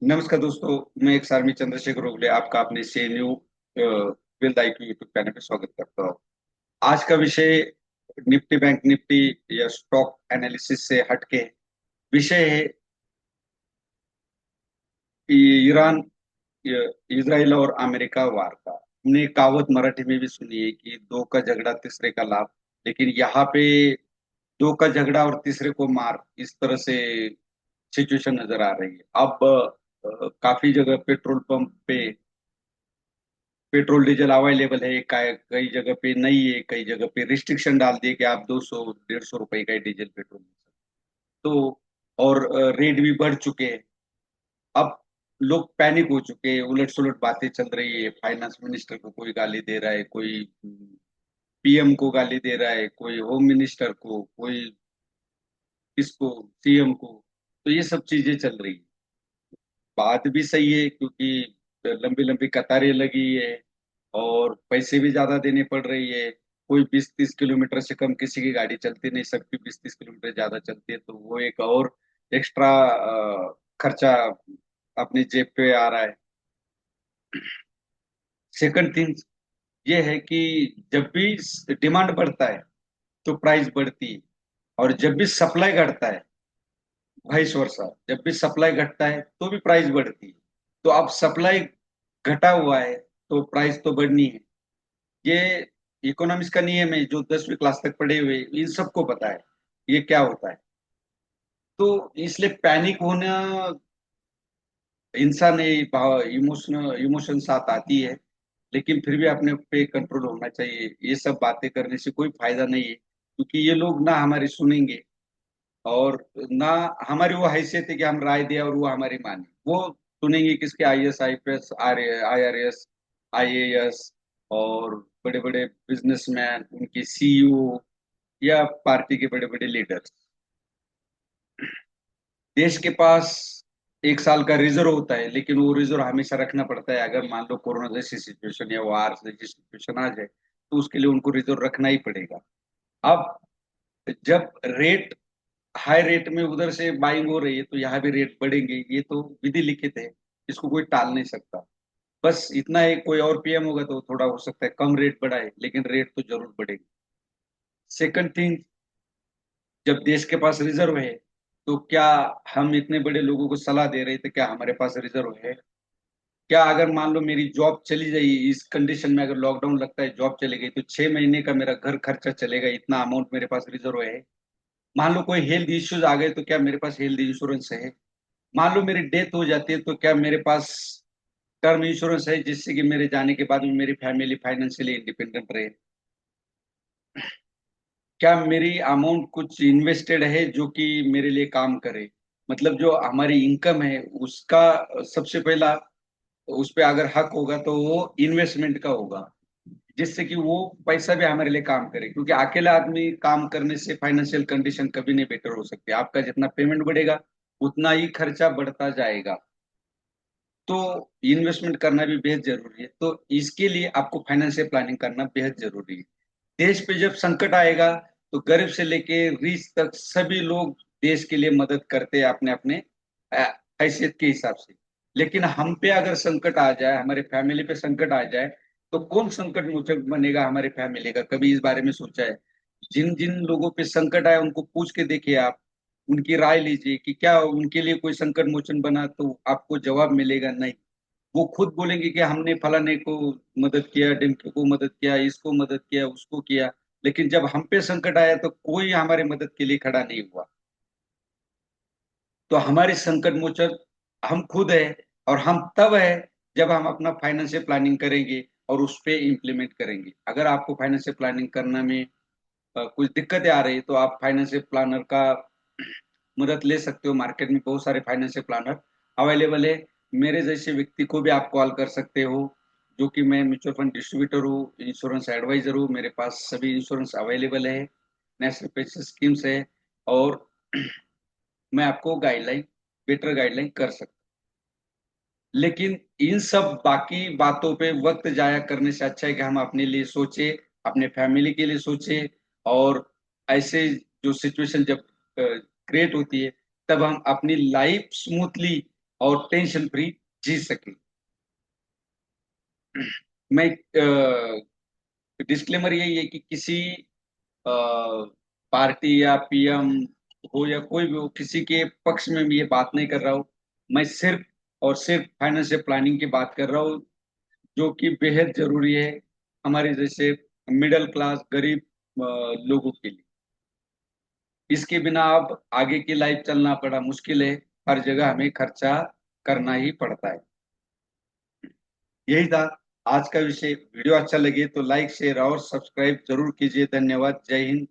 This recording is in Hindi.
नमस्कार दोस्तों। मैं एक सारमी चंद्रशेखर ओगले आपका अपने सीएनयू वेल्थ आईक्यू यूट्यूब चैनल पे स्वागत करता हूँ। आज का विषय निफ्टी बैंक निफ्टी या स्टॉक एनालिसिस से हटके विषय है कि ईरान इजराइल और अमेरिका वार का। हमने कहावत मराठी में भी सुनी है कि दो का झगड़ा तीसरे का लाभ। लेकिन यहाँ पे दो का झगड़ा और तीसरे को मार, इस तरह से सिचुएशन नजर आ रही है। अब काफी जगह पेट्रोल पंप पे पेट्रोल डीजल अवेलेबल है, कई जगह पे नहीं है, कई जगह पे रिस्ट्रिक्शन डाल दिए कि आप 200 150 रुपए का ही डीजल पेट्रोल ले सकते। तो और रेट भी बढ़ चुके हैं। अब लोग पैनिक हो चुके हैं, उलट सुलट बातें चल रही है। फाइनेंस मिनिस्टर को कोई गाली दे रहा है, कोई पीएम को गाली दे रहा है, कोई होम मिनिस्टर को, कोई किसको, सीएम को। तो ये सब चीजें चल रही है। बात भी सही है क्योंकि लंबी लंबी कतारें लगी है और पैसे भी ज्यादा देने पड़ रही है। कोई 20 30 किलोमीटर से कम किसी की गाड़ी चलती नहीं, सबकी 20 30 किलोमीटर ज्यादा चलती है, तो वो एक और एक्स्ट्रा खर्चा अपनी जेब पे आ रहा है। सेकंड थिंग ये है कि जब भी डिमांड बढ़ता है तो प्राइस बढ़ती है, और जब भी सप्लाई घटता है वाइस वर्सा, जब भी सप्लाई घटता है तो भी प्राइस बढ़ती है। तो अब सप्लाई घटा हुआ है तो प्राइस तो बढ़नी है। ये इकोनॉमिक्स का नियम है, जो 10वीं क्लास तक पढ़े हुए इन सबको पता है ये क्या होता है। तो इसलिए पैनिक होना, इंसान इमोशन साथ आती है, लेकिन फिर भी अपने पे कंट्रोल होना चाहिए। ये सब बातें करने से कोई फायदा नहीं है क्योंकि ये लोग ना हमारी सुनेंगे और ना हमारी वो हैसियत है कि हम राय दें और वो हमारी माने। वो सुनेंगे किसके, आईएएस आईपीएस आईआरएस आईएएस और बड़े बड़े बिजनेसमैन, उनके सीईओ या पार्टी के बड़े बड़े लीडर्स। देश के पास एक साल का रिजर्व होता है, लेकिन वो रिजर्व हमेशा रखना पड़ता है। अगर मान लो कोरोना जैसी सिचुएशन या वार जैसी सिचुएशन आ जाए तो उसके लिए उनको रिजर्व रखना ही पड़ेगा। अब जब रेट हाई रेट में उधर से बाइंग हो रही है तो यहाँ भी रेट बढ़ेंगे, ये तो विधि लिखित है, इसको कोई टाल नहीं सकता। बस इतना है, कोई और पीएम होगा तो थोड़ा हो सकता है कम रेट बढ़ाए, लेकिन रेट तो जरूर बढ़ेगी। सेकंड थिंग, जब देश के पास रिजर्व है तो क्या हम इतने बड़े लोगों को सलाह दे रहे थे, क्या हमारे पास रिजर्व है? क्या अगर मान लो मेरी जॉब चली गई, इस कंडीशन में अगर लॉकडाउन लगता है, जॉब चली गई, तो 6 महीने का मेरा घर खर्चा चलेगा, इतना अमाउंट मेरे पास रिजर्व है? मान लो कोई हेल्थ इश्यूज आ गए तो क्या मेरे पास हेल्थ इंश्योरेंस है? मान लो मेरी डेथ हो जाती है तो क्या मेरे पास टर्म इंश्योरेंस है, जिससे कि मेरे जाने के बाद में मेरी फैमिली फाइनेंशियली इंडिपेंडेंट रहे? क्या मेरी अमाउंट कुछ इन्वेस्टेड है जो कि मेरे लिए काम करे? मतलब जो हमारी इनकम है उसका सबसे पहला उस पे अगर हक होगा तो वो इन्वेस्टमेंट का होगा, जिससे कि वो पैसा भी हमारे लिए काम करे। क्योंकि अकेला आदमी काम करने से फाइनेंशियल कंडीशन कभी नहीं बेटर हो सकती। आपका जितना पेमेंट बढ़ेगा उतना ही खर्चा बढ़ता जाएगा। तो इन्वेस्टमेंट करना भी बेहद जरूरी है। तो इसके लिए आपको फाइनेंशियल प्लानिंग करना बेहद जरूरी है। देश पे जब संकट आएगा तो गरीब से लेके रिच तक सभी लोग देश के लिए मदद करते हैं अपने अपने अ, हैसियत के हिसाब से। लेकिन हम पे अगर संकट आ जाए, हमारे फैमिली पे संकट आ जाए, तो कौन संकट मोचक बनेगा हमारे फैमिली का? कभी इस बारे में सोचा है? जिन जिन लोगों पे संकट आए उनको पूछ के देखिए आप, उनकी राय लीजिए कि क्या उनके लिए कोई संकट मोचन बना, तो आपको जवाब मिलेगा नहीं। वो खुद बोलेंगे कि हमने फलाने को मदद किया, डिमके को मदद किया, इसको मदद किया, उसको किया। लेकिन जब हम पे संकट आया तो कोई हमारी मदद के लिए खड़ा नहीं हुआ। तो हमारी संकट मोचक हम खुद है, और हम तब है जब हम अपना फाइनेंशियल प्लानिंग करेंगे और उस पे इम्प्लीमेंट करेंगे। अगर आपको फाइनेंशियल प्लानिंग करने में कुछ दिक्कतें आ रही है तो आप फाइनेंशियल प्लानर का मदद ले सकते हो। मार्केट में बहुत सारे फाइनेंशियल प्लानर अवेलेबल है। मेरे जैसे व्यक्ति को भी आप कॉल कर सकते हो, जो कि मैं म्यूचुअल फंड डिस्ट्रीब्यूटर हूँ, इंश्योरेंस एडवाइजर हूँ। मेरे पास सभी इंश्योरेंस अवेलेबल है, नेशनल पेंशन स्कीम्स है, और मैं आपको गाइडलाइन, बेटर गाइडलाइन कर सकता हूँ। लेकिन इन सब बाकी बातों पे वक्त जाया करने से अच्छा है कि हम अपने लिए सोचे, अपने फैमिली के लिए सोचे। और ऐसे जो सिचुएशन जब क्रिएट होती है तब हम अपनी लाइफ स्मूथली और टेंशन फ्री जी सके। मैं डिस्क्लेमर यही है कि किसी पार्टी या पीएम हो या कोई भी हो, किसी के पक्ष में मैं ये बात नहीं कर रहा हूँ। मैं सिर्फ और सिर्फ फाइनेंशियल प्लानिंग की बात कर रहा हूँ, जो कि बेहद जरूरी है हमारे जैसे मिडिल क्लास गरीब लोगों के लिए। इसके बिना अब आगे की लाइफ चलना बड़ा मुश्किल है। हर जगह हमें खर्चा करना ही पड़ता है। यही था आज का विषय। वीडियो अच्छा लगे तो लाइक शेयर और सब्सक्राइब जरूर कीजिए। धन्यवाद। जय हिंद।